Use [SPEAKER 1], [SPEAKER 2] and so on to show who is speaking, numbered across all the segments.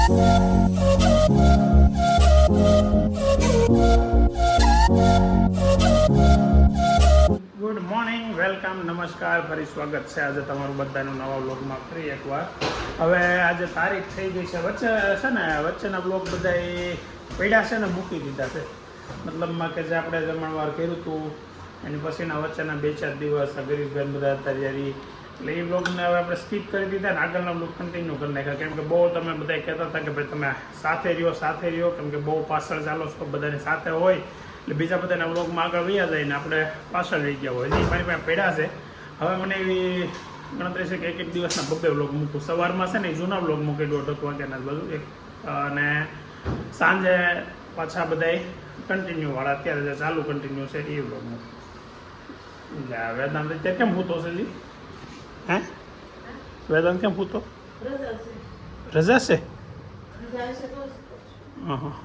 [SPEAKER 1] Good morning, welcome, નમસ્કાર, ફરી સ્વાગત છે આજે તમારું બધાનું નવા બ્લોગમાં ફરી એકવાર. હવે આજે તારીખ થઈ ગઈ છે, વચ્ચે છે ને વચ્ચેના બ્લોગ બધા પડ્યા છે ને મૂકી દીધા છે. મતલબમાં કે જે આપણે જમણવાર કર્યું હતું એની પછીના વચ્ચેના 2-4 દિવસ ગરીબબેન બધા હતા ત્યારે એટલે એ બ્લોગને હવે આપણે સ્કીપ કરી દીધા ને આગળના બ્લોગ કન્ટિન્યુ કરી નાખ્યા. કેમ કે બહુ તમે બધા કહેતા હતા કે ભાઈ તમે સાથે રહ્યો, કેમ કે બહુ પાછળ ચાલો છો, બધાની સાથે હોય એટલે બીજા બધાના બ્લોગમાં આગળ વયા જાય ને આપણે પાછળ રહી ગયા હોય. હજી મારી પાસે પડ્યા છે. હવે મને એવી ગણતરી છે કે એક દિવસના 2 બ્લોગ મૂકું. સવારમાં છે ને એ જૂના બ્લોગ મૂકી 1:30 વાગ્યાના બધું એક, અને સાંજે પાછા બધા કન્ટિન્યુવાળા અત્યારે જે ચાલુ કન્ટિન્યુ છે એ બ્લોગ મૂકું. વેદાંત અત્યારે કેમ ભૂતો છે જી? હે વેદાંત કેમ ભૂતો? રજા છે. હા હા.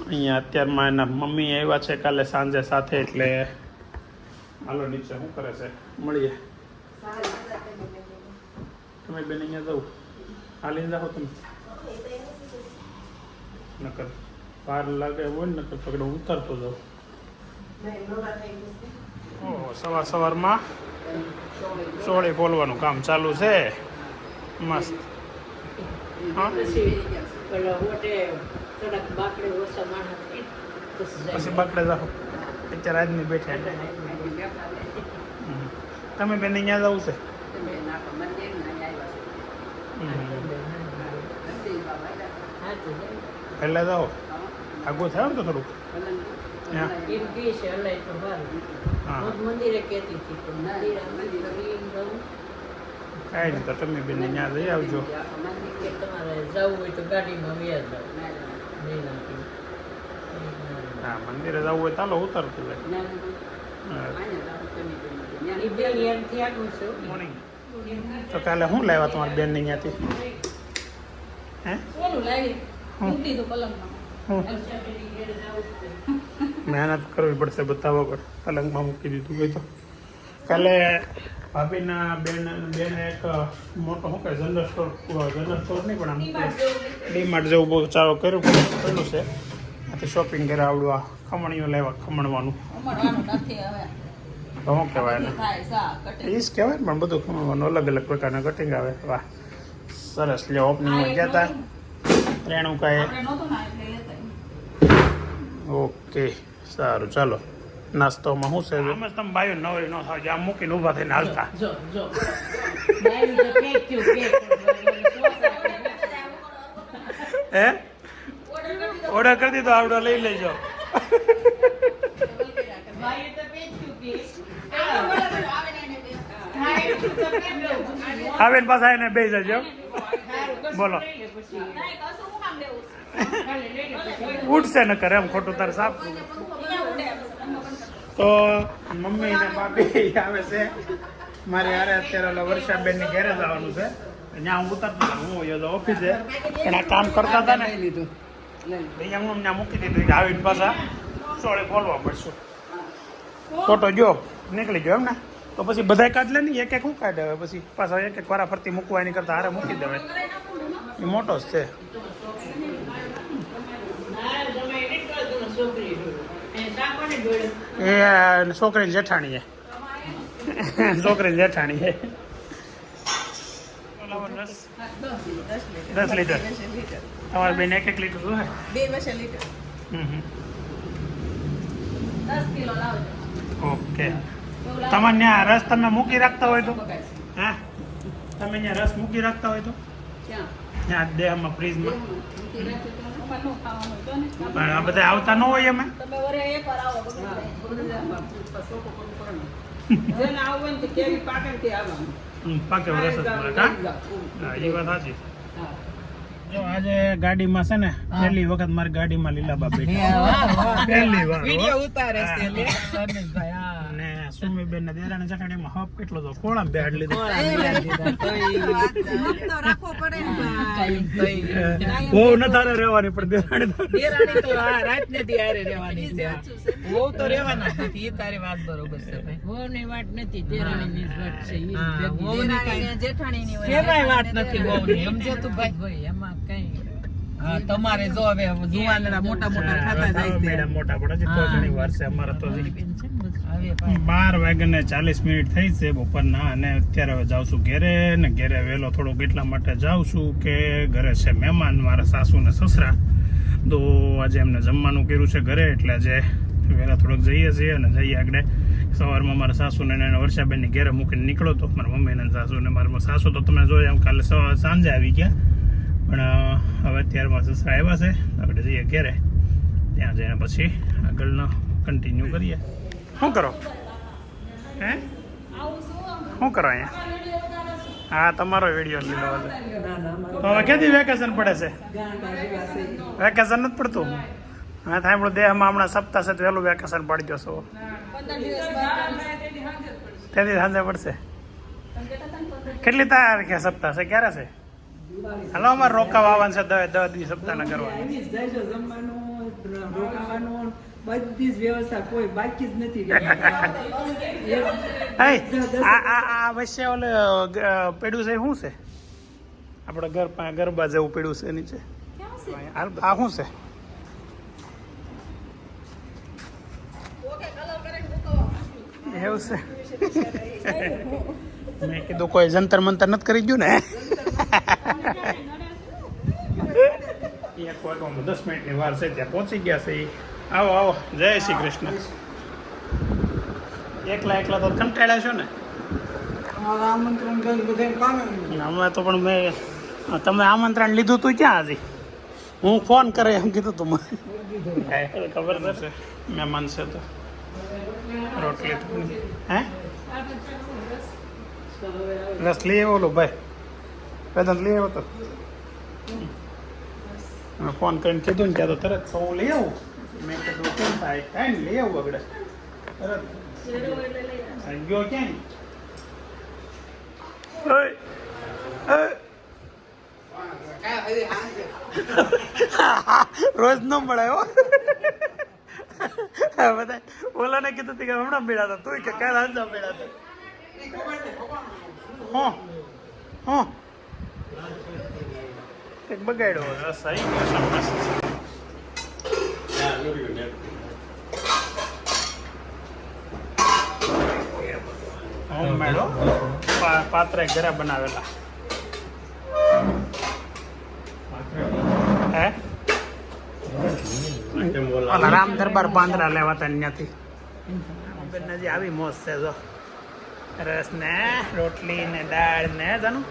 [SPEAKER 1] અહીંયા અત્યારમાં એના મમ્મી આવ્યા છે કાલે સાંજે સાથે, એટલે હાલો નીચે શું કરે છે મળીએ. તમે બેન અહીંયા જાઓ, હાલીને જાઓ તમે, નકર વાર લાગે હોય ને નકર પકડો ઉતરતો જાઓ. ઓહો, સવારમાં ચોળી બોલવાનું કામ ચાલુ છે, મસ્ત. હા પછી બાકડે જાઓ, અત્યારે આજની બેઠા. તમે બેન અહીંયા જવું છે? પહેલાં જાઓ, આગું થાય ને તો થોડુંક. હા કાંઈ નહીં, તો તમે બેન અહીંયા જઈ આવજો. હા મંદિરે જવું હોય ચાલો ઉતરતું હોય. મોર્નિંગ. તો કાલે શું લાવ્યા તમારી બેન અહીંયાથી? હે મહેનત કરવી પડશે બતાવવા પર. પલંગમાં મૂકી દીધું હોય તો. કાલે ભાભીના બેને એક મોટો શું કહે જનરલ સ્ટોર નહીં પણ આમ ડીમાર્ટ જેવું બહુ ચાલો કર્યું છે. આથી શોપિંગ કર્યા, આવડું આ ખમણીઓ લાવ્યા, ખમણવાનું તો શું કહેવાય એને? એ જ કહેવાય ને, પણ બધું ખમણવાનું અલગ અલગ પ્રકારના કટિંગ આવે. વાહ સરસ. લે ઓપનિંગમાં ગયા હતા રેણુકાએ. ઓકે સારું, ચાલો નાસ્તોમાં શું છે? આમ જ તમે બાયો નવરી ન થાવ, આમ મૂકીને ઊભા થઈને હાલતા. હે ઓર્ડર કરી દીધો, આવડો લઈ લેજો. આવે ને પાછા એને બે જજો. બોલો ઉઠશે ન કરે એમ ખોટું તારે સાફ. તો મમ્મી ને બાપી આવે છે મારે યારે. અત્યારે વર્ષાબેનની ઘેરે જવાનું છે, ત્યાં હું ઉતરતો હું ઓફિસે, પણ આ કામ કરતા હતા ને અહીંયા હું ત્યાં મૂકી દીધું કે આવીને પાછા ચોળે બોલવા મળશું. ફોટો જો નીકળી ગયો એમ ને, તો પછી બધા કાઢ લે ને, એક એક શું કાઢે હવે પછી પાછા એક વારા ફરતી મૂકવા એની કરતા હારે મૂકી દેવાય. એ મોટો જ છે. એ છોકરી જેઠાણી છે. દસ લીટર તમારે બેન 1 લીટર હોય? 2 લીટર. ઓકે. તમારે ત્યાં રસ તમે મૂકી રાખતા હોય તો? હા તમે ત્યાં રસ મૂકી રાખતા હોય તો ત્યાં દેહમાં ફ્રીજમાં? પણ આ બધા આવતા ન હોય અમે. પાકે વરસ જ મળે. એ વાત સાચી. જો આજે ગાડીમાં છે ને પહેલી વખત મારી ગાડીમાં લીલાબા બેઠા, પહેલી વાર. વિડિયો ઉતારે છે ને સુમી બેન ને દેરાણી જેઠાણીમાં હપ કેટલો તો કોળામ બેહાડ લીધો બહુ ન તારે રહેવાની પણ દેરાણી
[SPEAKER 2] તો રાત નથી આરે રહેવાની છે બહુ તો રહેવાના નથી એ તારી વાત બરોબર છે ભાઈ બહુ ની વાત નથી દેરાણીની વાત છે બહુ ની કાઈ જેઠાણીની કેવાય વાત નથી બહુ ની સમજે તું ભાઈ એમાં કઈ હા તમારે જો હવે જુવાનડા મોટા મોટા ખાતા જાય છે
[SPEAKER 1] મેડમ મોટા પડે છે તો ઘણી વાર છે અમારે તો 12:40 થઈ છે બપોરના અને અત્યારે હવે જાઉં છું ઘેરે ને ઘેરે વહેલો થોડોક એટલા માટે જાઉં છું કે ઘરે છે મહેમાન મારા સાસુ ને સસરા તો આજે એમને જમવાનું કર્યું છે ઘરે એટલે આજે વહેલા થોડોક જઈએ છીએ અને જઈએ આગળ સવારમાં મારા સાસુને ને વર્ષાબેનની ઘેરે મૂકીને નીકળો તો મારા મમ્મી ને સાસુ ને મારા સાસુ તો તમે જોયા એમ કાલે સાંજે આવી ગયા પણ હવે અત્યારે મારા સસરા આવ્યા છે આપણે જઈએ ઘેરે ત્યાં જઈને પછી આગળનો કન્ટિન્યુ કરીએ શું કરો હે શું કરો અહીંયા હા તમારો વિડીયો લીધો હતો તો હવે ક્યાંથી વેકેશન પડે છે વેકેશન નથી પડતું હા સાંભળું દેહમાં હમણાં સપ્તાહ છે વહેલું વેકેશન પડી જશો તેથી સાંજે પડશે કેટલી તારીખે સપ્તાહ છે ક્યારે છે હાલો અમારે રોકાવા આવવાનું છે 10 દિવસ સપ્તાહના કરવાનું
[SPEAKER 2] બધી જ વ્યવસ્થા કોઈ બાકી જ નથી
[SPEAKER 1] આ વચ્ચે ઓલે પેડું છે શું છે આપણે ગરબા જેવું પેડું છે નીચે આ શું છે એવું છે મેં કીધું કોઈ જંતર મંતર નથી કરી ગયું ને 1 વાગવામાં 10 મિનિટની વાર છે ત્યાં પહોંચી ગયા છે આવો આવો જય શ્રી કૃષ્ણ એકલા તો કંટાળ્યા છો ને અમે તો પણ મેં તમે આમંત્રણ લીધું તું ક્યાં હજી હું ફોન કરે એમ કીધું તું મને ખબર થશે મહેમાન છે તો રોટલી હે રસ લઈ આવ્યો ઓલો ભાઈ વેદાંત લઈ આવ્યો તો ફોન કરીને કીધું ને ત્યાં તો તરત હું લઈ આવું મેં કીધું કેમ થાય કાંઈ લઈ આવું આગળ તરત ગયો ક્યાં રોજ ન મળાયો બધા ઓલાને કીધું કે હમણાં મેળાતા તું કે કાલ હમણાં મેળાતા હા એક બગાડ્યો રસ આવી ગયો હોમમેડ પાત્ર ઘરે બનાવેલા હે રામ દરબાર પાંદડા લેવાતા ત્યાંથી હજી આવી મોજ છે જો રસ ને રોટલી ને દાળ ને જાનું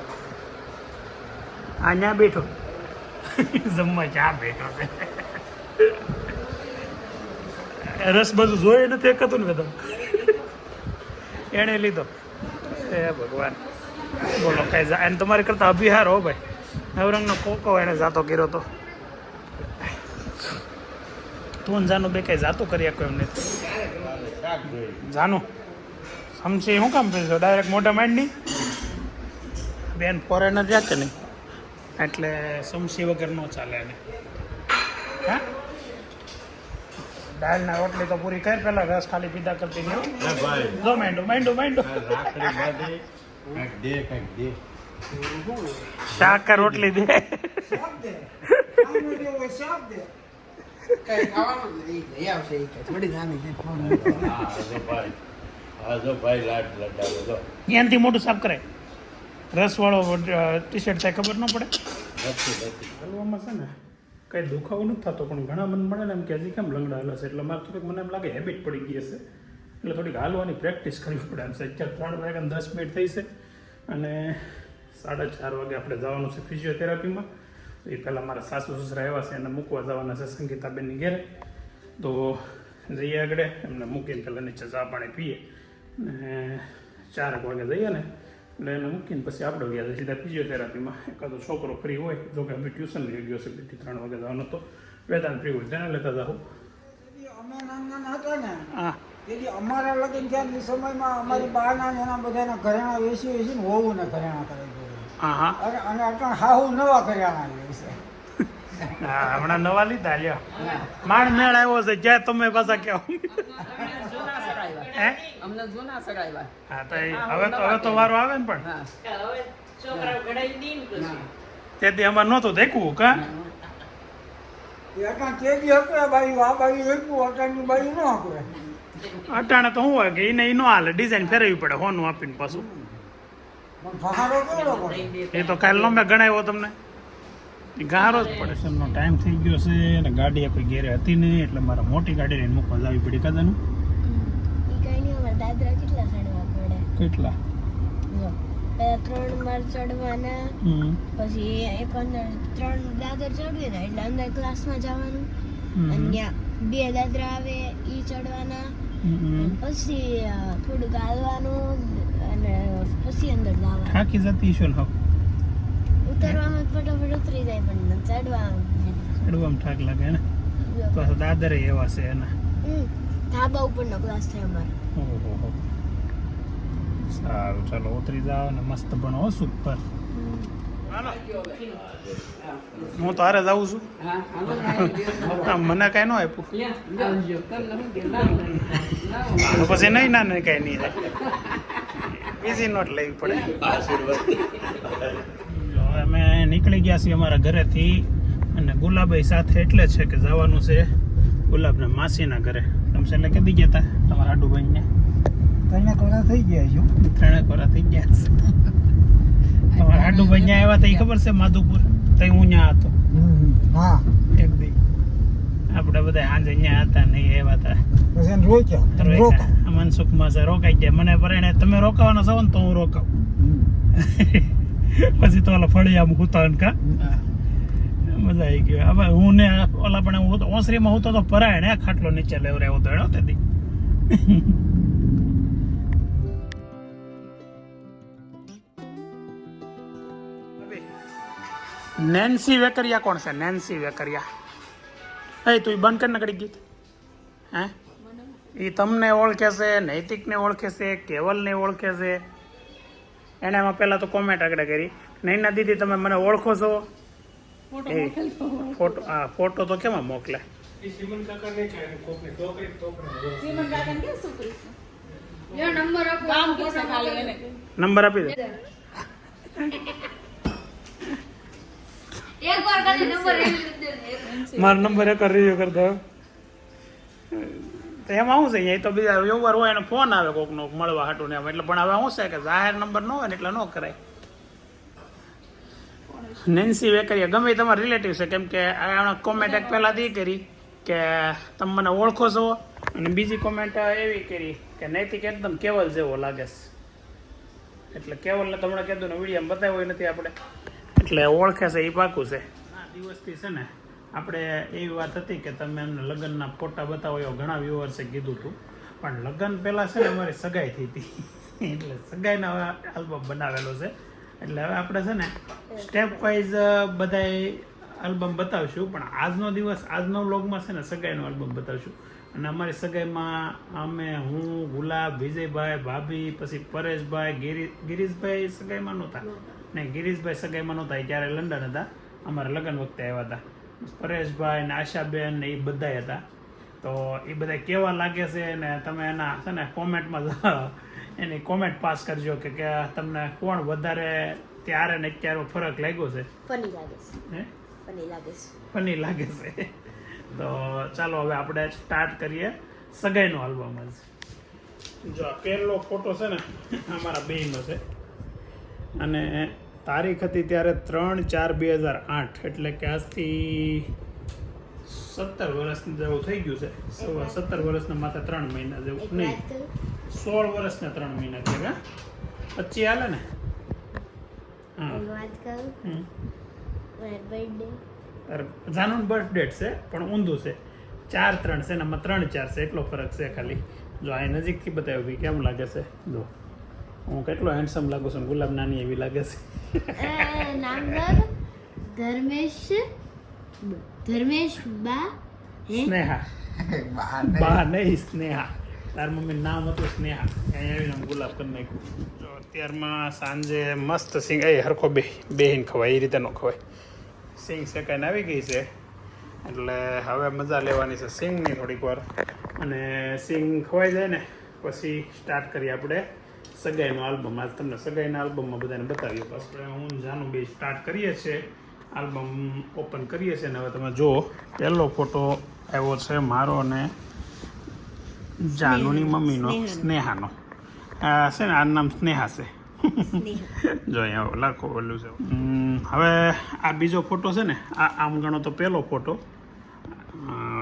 [SPEAKER 1] અહીંયા બેઠો જમવા ચા બેઠો છે રસ બધું જોઈ નથી એકતું ને બધા એને લીધો એ ભગવાન બોલો કઈ એને તમારી કરતા અભિહાર હો ભાઈ નવરંગનો કોકો એને જાતો કર્યો તો તું જાનું બે કઈ જાતું કરી શકો એમ નથી જાનું સમસી શું કામ પીશો ડાયરેક્ટ મોટા માંડની બેન ફોરેનર જાય કે નહીં એટલે સમસી વગર ન ચાલે એને હા દાળના રોટલી તો પૂરી કરી પેલા રસ ખાલી પીધા કરતી નહીં જો માંડો શાક રોટલી દે એનાથી મોટું સાફ કરે રસ વાળો ટી શર્ટ થાય ખબર ન પડે હલવામાં છે ને કંઈ દુખાવો નથી થતો પણ ઘણા મન મળે ને એમ કે હજી કેમ લંગડાયેલા છે એટલે મારે થોડીક મને એમ લાગે હેબિટ પડી ગઈ હશે એટલે થોડીક હાલવાની પ્રેક્ટિસ કરવી પડે એમ છે અત્યારે 3 વાગ્યા 10 મિનિટ થઈ છે અને 4:30 વાગે આપણે જવાનું છે ફિઝિયોથેરાપીમાં તો એ પહેલાં મારા સાસુ સસરા આવ્યા છે એને મૂકવા જવાના છે સંગીતાબેનની ઘેરે તો જઈએ આગળ એમને મૂકીને પહેલાં નીચે ચા પાણી પીએ અને 4 વાગે જઈએ ને એટલે એને મૂકીને પછી આપણે ગયા છીએ સીધા ફિઝિયોથેરાપીમાં એકાદો છોકરો ફ્રી હોય જો કે અમે ટ્યુશન લઈ ગયો છે 2 થી 3 વાગે જવાનો તો વેદાંત ફ્રી હોય તેને લેતા જાઉં હા
[SPEAKER 3] તેથી અમારા લગ્ન થયા એ સમયમાં અમારી બહારના ને એના બધાના ઘરેણા વેચીને હોવું ને ઘરેણા કરી દીધું.
[SPEAKER 1] હા હા
[SPEAKER 3] અને અટણ હાહુ નવા ઘરેણા લે છે.
[SPEAKER 1] હા હમણાં નવા લીધા લ્યો માંડ મેળ આવ્યો છે જ્યાં તમે પાછા કહો
[SPEAKER 2] જૂના સગાવ્યા.
[SPEAKER 1] હે
[SPEAKER 2] અમને જૂના સગાવ્યા.
[SPEAKER 1] હા તો હવે તો વારો આવે ને પણ
[SPEAKER 2] હા. હવે છોકરાઓ ઘડાઈ દે ને પછી.
[SPEAKER 1] તેથી અમારે નહોતું દેખવું કા
[SPEAKER 3] એ અટણ તે બી હકવે બાયું આ બાયું એકલું અટણની બાયું ન હકવે.
[SPEAKER 1] અટાણે તો શું હોય કે એને ઈ નો હાલે ડિઝાઇન ફેરવવી પડે હોનું આપીને પાછું
[SPEAKER 3] પણ ફહારો કેવડો પડે.
[SPEAKER 1] એ તો કાલ મેં ગણાવ્યો તમને ઈ ગારો જ પડે છે એમનો ટાઈમ થઈ ગયો છે અને ગાડી કોઈ ઘેરે હતી નહીં એટલે મારે મોટી ગાડી લઈને મૂકવા જવી પડી કદાનું
[SPEAKER 4] ઈ કઈ નહીં અમારે દાદરા કેટલા ચડવા પડે
[SPEAKER 1] કેટલા
[SPEAKER 4] જો પેલા 3 માળ ચડવાના પછી એક અંદર 3 દાદર ચડવી ને એટલે અંદર ક્લાસમાં જવાનું અને ત્યાં 2 દાદરા આવે ઈ ચડવાના અને પછી થોડુંક હાલવાનું અને પછી અંદર જવાનું
[SPEAKER 1] થાકી જતી છો ને
[SPEAKER 4] ઉતરવામાં ફટાફટ ઉતરી જાય પણ ચડવામાં
[SPEAKER 1] ચડવામાં થાક લાગે ને પાછા દાદરે એવા છે એના
[SPEAKER 4] ધાબા ઉપરનો ક્લાસ છે અમારે
[SPEAKER 1] ઓહો સારું ચાલો ઉતરી જાઓ ને મસ્ત બનો સુપર હું તો હારે જાઉં છું
[SPEAKER 2] હા, હાલો ને આવી ગયો.
[SPEAKER 1] મને કઈ ન આપ્યું
[SPEAKER 2] લ્યા, આવજો. કલ હું કે લાવો.
[SPEAKER 1] તો પછી નહીં ના નહીં કઈ નહીં થાય બીજી નોટ લેવી પડે હવે અમે નીકળી ગયા છીએ અમારા ઘરેથી અને ગુલાબાઈ સાથે એટલે છે કે જવાનું છે ગુલાબના માસીના ઘરે તમે એટલે કદી ગયા હતા તમારા આડુભાઈને
[SPEAKER 3] તને કોના થઈ ગયા છો?
[SPEAKER 1] 3 વર્ષ થઈ ગયા છે તમારા આડુભાઈ ત્યાં આવ્યા હતા એ ખબર છે માધુપુર તઈ હું ત્યાં હતો
[SPEAKER 3] હા
[SPEAKER 1] એક દી આપણે બધા સાંજે અહીંયા હતા નહીં આવ્યા હતા
[SPEAKER 3] પછી એને રોક્યા
[SPEAKER 1] મનસુખમાં છે રોકાઈ ગયા મને પરણે તમે રોકાવાના છો ને તો હું રોકાવ પછી તો ઓલા ફળિયામાં હુતા ને કા મજા આવી ગઈ હવે હું ને ઓલા પણ હું તો ઓસરીમાં હું તો પરાયણ ખાટલો નીચે લેવરાયો હતો એનો તેથી નેન્સી વેકરિયા કોણ છે નેન્સી વેકરિયા એ તું બંધ કરીને કડી ગીત હે એ તમને ઓળખે છે નૈતિકને ઓળખે છે કેવલને ઓળખે છે એને એમાં પહેલાં તો કોમેન્ટ આગળ કરી નૈના દીદી તમે મને ઓળખો છો એ ફોટો તો કેમાં મોકલે
[SPEAKER 2] સીમન કાકાને ક્યાં છોકરી છે? ગામ કેસે ખાલી એને.
[SPEAKER 1] નંબર આપી દે મારો નંબર એક રિવ્યુ કરી દો તો એમાં શું છે અહીંયા તો બીજા વ્યવહાર હોય એને ફોન આવે કોકનો મળવા હાટું ને એમ એટલે પણ હવે શું છે કે જાહેર નંબર ન હોય ને એટલે ન કરાય નેન્સી વેકરિયા ગમે એ તમારા રિલેટિવ છે કેમ કે આ કોમેન્ટ એક પહેલાં દી કરી કે તમે મને ઓળખો છો અને બીજી કોમેન્ટ એવી કરી કે નૈતિક એકદમ કેવલ જેવો લાગે છે એટલે કેવલને તમને કીધું ને વિડીયો બતાવ્યો નથી આપણે એટલે ઓળખે છે એ પાકું છે આ દિવસથી છે ને આપણે એવી વાત હતી કે તમે એમને લગ્નના ફોટા બતાવો એવો ઘણા વ્યુઅર્સે કીધું હતું પણ લગ્ન પહેલાં છે ને અમારી સગાઈ થઈ હતી એટલે સગાઈનો આલ્બમ બનાવેલો છે એટલે હવે આપણે છે ને સ્ટેપ વાઇઝ બધાય આલ્બમ બતાવશું પણ આજનો દિવસ આજનો વ્લોગમાં છે ને સગાઈનો આલ્બમ બતાવશું અને અમારી સગાઈમાં અમે હું ગુલાબ વિજયભાઈ ભાભી પછી પરેશભાઈ ગિરીશભાઈ સગાઈમાં નહોતા નહીં ગિરીશભાઈ સગાઈમાં નહોતા એ ત્યારે લંડન હતા અમારા લગ્ન વખતે આવ્યા હતા પરેશભાઈ ને આશાબેન ને એ બધા હતા તો એ બધા કેવા લાગે છે ને તમે એના છે ને કોમેન્ટમાં એની કોમેન્ટ પાસ કરજો કે તમને કોણ વધારે ત્યારે ને અત્યારે ફરક લાગ્યો છે
[SPEAKER 4] ફની લાગે છે
[SPEAKER 1] હે
[SPEAKER 4] ફની લાગે છે
[SPEAKER 1] ફની લાગે છે તો ચાલો હવે આપણે સ્ટાર્ટ કરીએ સગાઈનો આલ્બમ જ જો આ પહેલો ફોટો છે ને અમારા બેયનો છે અને તારીખ હતી ત્યારે 3/4/2008 એટલે કે આજથી 17 વર્ષની જેવું થઈ ગયું છે 17 વર્ષના માથે 3 મહિના જેવું નહીં 16 વર્ષને 3 મહિના છે કા 25 હાલે ને હા
[SPEAKER 4] વાત કરું મારો બર્થડે
[SPEAKER 1] જાનુન બર્થ ડેટ છે પણ ઊંધું છે 4/3 છે ને આમાં 3/4 છે એટલો ફરક છે ખાલી જો આ નજીકથી બતાવ્યું ભાઈ કેમ લાગે છે જો હું કેટલો હેન્ડસમ લાગુ છું ગુલાબ નાની એવી લાગે છે
[SPEAKER 4] નામ ધર્મેશ બા હે
[SPEAKER 1] સ્નેહા બા નહીં સ્નેહા તાર મમ્મીનું નામ હતું સ્નેહા, અહીંયા આવીને આમ ગુલાબ કરી નાખ્યું. જો અત્યારમાં સાંજે મસ્ત સિંગ એ હરખો બેહીને ખવાય, એ રીતે ન ખવાય. સિંગ શેકાઈને આવી ગઈ છે, એટલે હવે મજા લેવાની છે સિંગની થોડીક વાર. અને સિંગ ખવાઈ જાય ને પછી સ્ટાર્ટ કરીએ આપણે સગાઈનો આલ્બમ. આજ તમને સગાઈના આલ્બમમાં બધાને બતાવ્યું. પછી હું જાનું બે સ્ટાર્ટ કરીએ છીએ, આલ્બમ ઓપન કરીએ છીએ. અને હવે તમે જુઓ, પહેલો ફોટો આવ્યો છે મારો અને જાનુની મમ્મીનો, સ્નેહાનો. આ છે ને, આ નામ સ્નેહા છે. જો અહીંયા લાખો ઓલું છે. હવે આ બીજો ફોટો છે ને, આ આમ ગણો તો પહેલો ફોટો.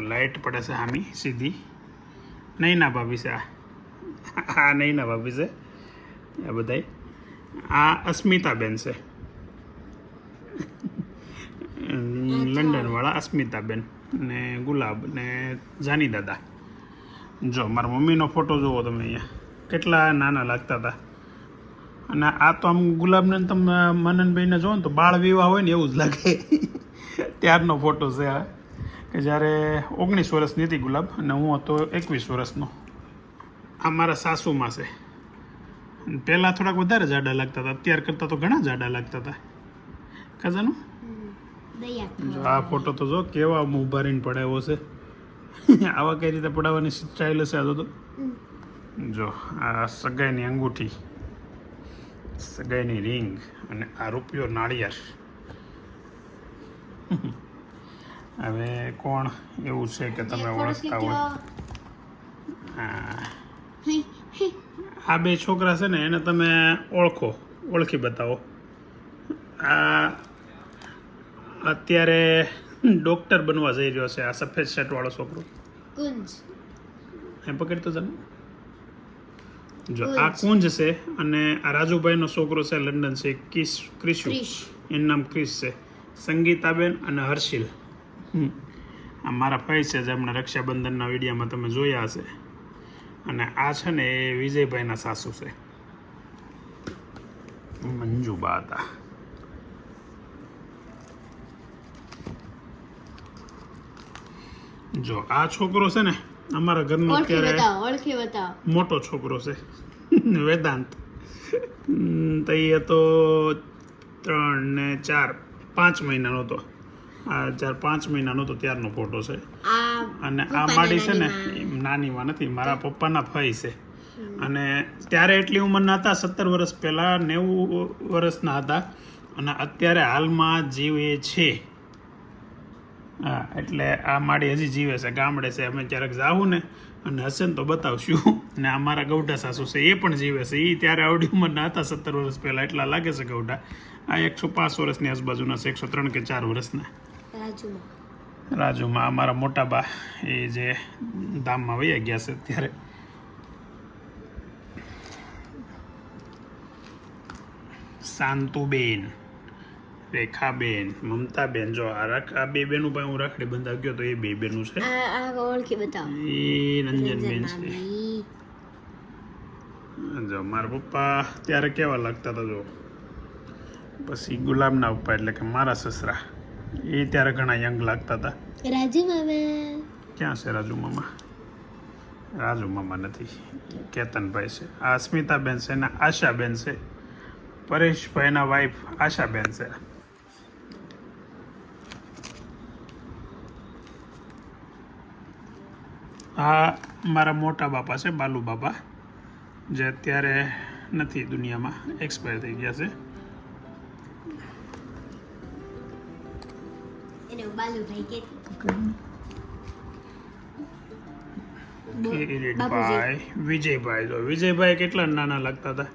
[SPEAKER 1] લાઇટ પડે છે આમી સીધી. નૈના ભાભી છે આ નૈના ભાભી છે આ બધાય. આ અસ્મિતાબેન છે, લંડનવાળા અસ્મિતાબેન. ને ગુલાબ ને જાની દાદા. જો મારા મમ્મીનો ફોટો જુઓ તમે, અહીંયા કેટલા નાના લાગતા હતા. અને આ તો આમ ગુલાબને તમે મનનભાઈને જુઓ ને તો બાળ વિવાહ હોય ને એવું જ લાગે. ત્યારનો ફોટો છે આ, કે જ્યારે 19 વર્ષની હતી ગુલાબ અને હું હતો 21 વર્ષનો. આ મારા સાસુમાં છે. પહેલાં થોડાક વધારે જાડા લાગતા હતા, અત્યાર કરતાં તો ઘણા જાડા લાગતા હતા. કાજાનું જો આ ફોટો તો જો કેવા ઊભા રહીને પડાવ્યો છે. આવા કઈ રીતે પડાવવાની સ્ટાઇલ હશે આ તો. જો આ સગાઈની અંગૂઠી, સગાઈની રિંગ અને આ રૂપિયો નાળિયેર. હવે કોણ એવું છે કે તમે ઓળખતા હોય? આ બે છોકરા છે ને, એને તમે ઓળખી બતાવો. આ અત્યારે ડૉક્ટર બનવા જઈ રહ્યો છે, આ સફેદ શર્ટવાળો છોકરો.
[SPEAKER 4] કુંજ
[SPEAKER 1] એ પકડતો જાને. જો આ કુંજ છે અને આ રાજુભાઈનો છોકરો છે, લંડન છે, ક્રિશુ. એનું નામ ક્રિશ છે. સંગીતાબેન અને હર્ષિલ. આ મારા ભાઈ છે, જે હમણાં રક્ષાબંધનના વિડીયોમાં તમે જોયા હશે. અને આ છે ને એ વિજયભાઈના સાસુ છે, મંજુબા હતા. જો આ છોકરો છે ને અમારા ઘરનો અત્યારે મોટો છોકરો છે, વેદાંત. તો એ હતો 3 ને 4 5 મહિનાનો હતો. આ 4-5 મહિનાનો હતો ત્યારનો ફોટો છે. અને આ માડી છે ને, નાનીમાં નથી, મારા પપ્પાના ફઈ છે. અને ત્યારે એટલી ઉંમરના હતા, 17 વર્ષ પહેલાં 90 વર્ષના હતા. અને અત્યારે હાલમાં જીવે છે. હા, એટલે આ માડી હજી જીવે છે, ગામડે છે. અમે ક્યારેક જાવું ને અને હશે ને તો બતાવશું. ને આ મારા ગૌઢા સાસુ છે, એ પણ જીવે છે. એ ત્યારે આવડી ઉંમરના હતા 17 વર્ષ પહેલાં, એટલા લાગે છે ગૌઢા. આ 105 વર્ષની આજુબાજુના છે, 103 કે 4 વર્ષના. રાજુમાં અમારા મોટા બા, એ જે ધામમાં વયા ગયા છે અત્યારે. શાંતુબેન, રેખાબેન, મમતાબેન. જો આ બે બેનું ભાઈ હું રાખડી બંધાવ ગયો તો એ બે બેનું છે. એ રંજનબેન છે. જો મારા પપ્પા ત્યારે કેવા લાગતા હતા જો. પછી ગુલાબના પપ્પા એટલે કે મારા સસરા, એ ત્યારે ઘણા યંગ લાગતા હતા.
[SPEAKER 4] રાજુ મામા
[SPEAKER 1] ક્યાં છે? રાજુ મામા? રાજુ મામા નથી, કેતનભાઈ છે. આ અસ્મિતાબેન છે ને આશાબેન છે. પરેશભાઈના વાઈફ આશાબેન છે. આ મારા મોટા બાપા છે, બાલુ બાપા, જે અત્યારે નથી દુનિયામાં, એક્સપાયર થઈ ગયા છે. કિરીટભાઈ, વિજયભાઈ. જો વિજયભાઈ કેટલા નાના લાગતા હતા.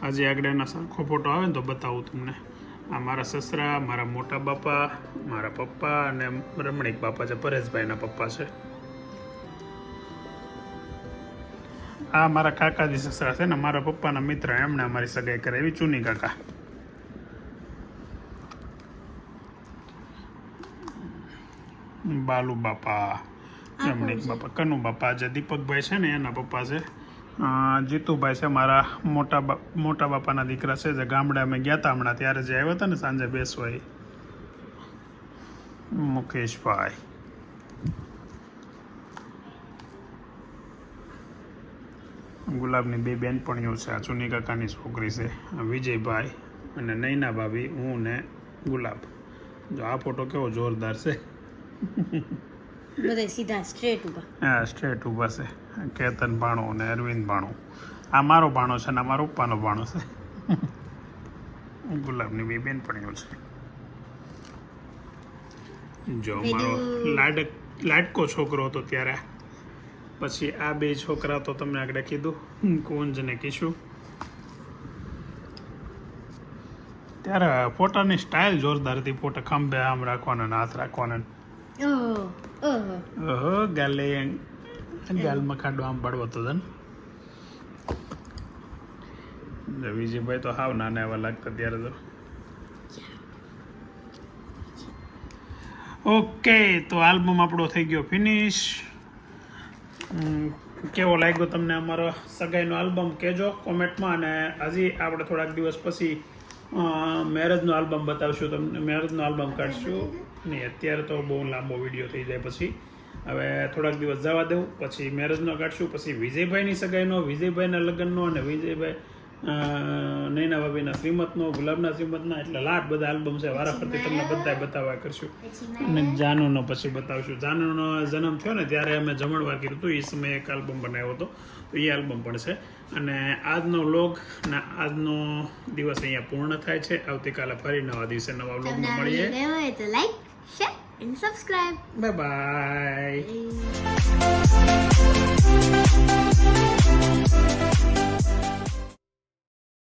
[SPEAKER 1] આજે આગળ એના સરખો ફોટો આવે ને તો બતાવું તમને. આ મારા સસરા, મારા મોટા બાપા, મારા પપ્પા અને રમણીક બાપા છે, પરેશભાઈના પપ્પા છે. આ મારા કાકાજી સસરા છે ને, મારા પપ્પાના મિત્ર, એમણે અમારી સગાઈ કરાવી, ચુની કાકા. બાલુ બાપા, રમણીક બાપા, કનુ બાપા. જે દીપકભાઈ છે ને એના પપ્પા છે. જીતુભાઈ છે મારા મોટા બાપાના દીકરા છે, જે ગામડે અમે ગયા હતા હમણાં, ત્યારે જે આવ્યા હતા ને સાંજે બેસવા. એ મુકેશભાઈ. ગુલાબની બે બેનપણીઓ છે. આ ચુની કાકાની છોકરી છે, આ વિજયભાઈ અને નૈના ભાભી, હું ને ગુલાબ. જો આ ફોટો કેવો જોરદાર છે.
[SPEAKER 4] બધા સીધા સ્ટ્રેટ ઉભા.
[SPEAKER 1] હા, સ્ટ્રેટ ઊભા છે. કેતન ભાણો અને અરવિંદ ભાણો. આ મારો ભાણો છે ને આ મારા પપ્પાનો ભાણો છે. ગુલાબની બે બેનપણીઓ છે. જો મારો લાડકો છોકરો હતો ત્યારે. પછી આ બે છોકરા તો તમને આગળ કીધું, કુંજ ને કિશુ. ત્યારે ફોટાની સ્ટાઇલ જોરદાર હતી. ફોટા ખંભે આમ રાખવાના ને હાથ રાખવાના. ઓહો, ગાલમાં ખાડો આમ પાડવો તો ને. વિજયભાઈ તો હાવ નાના એવા લાગતા ત્યારે તો. ઓકે, તો આલ્બમ આપણો થઈ ગયો ફિનિશ. કેવો લાગ્યો તમને અમારો સગાઈનો આલ્બમ કહેજો કોમેન્ટમાં. અને હજી આપણે થોડાક દિવસ પછી મેરેજનો આલ્બમ બતાવશું તમને. મેરેજનો આલ્બમ કાઢશું નહીં, અત્યારે તો બહુ લાંબો વિડીયો થઈ જાય. પછી હવે થોડાક દિવસ જવા દેવું, પછી મેરેજનો કાઢશું, પછી વિજયભાઈની સગાઈનો, વિજયભાઈના લગ્નનો અને વિજયભાઈ નૈના ભાભીના શ્રીમતનો, ગુલાબના શ્રીમતના, એટલે લાટ બધા આલ્બમ છે. વારાફરતી તમને બધા બતાવવા કરશું. અને જાનુનો પછી બતાવશું. જાનુનો જન્મ થયો ને ત્યારે અમે જમણવાર કર્યું હતું, એ સમયે એક આલ્બમ બનાવ્યો હતો, તો એ આલ્બમ પણ છે. અને આજનો વ્લોગ ને આજનો દિવસ અહીંયા પૂર્ણ થાય છે. આવતીકાલે ફરી નવા દિવસે નવા વ્લોગમાં મળીએ.
[SPEAKER 4] Like, share and subscribe.
[SPEAKER 1] Bye bye.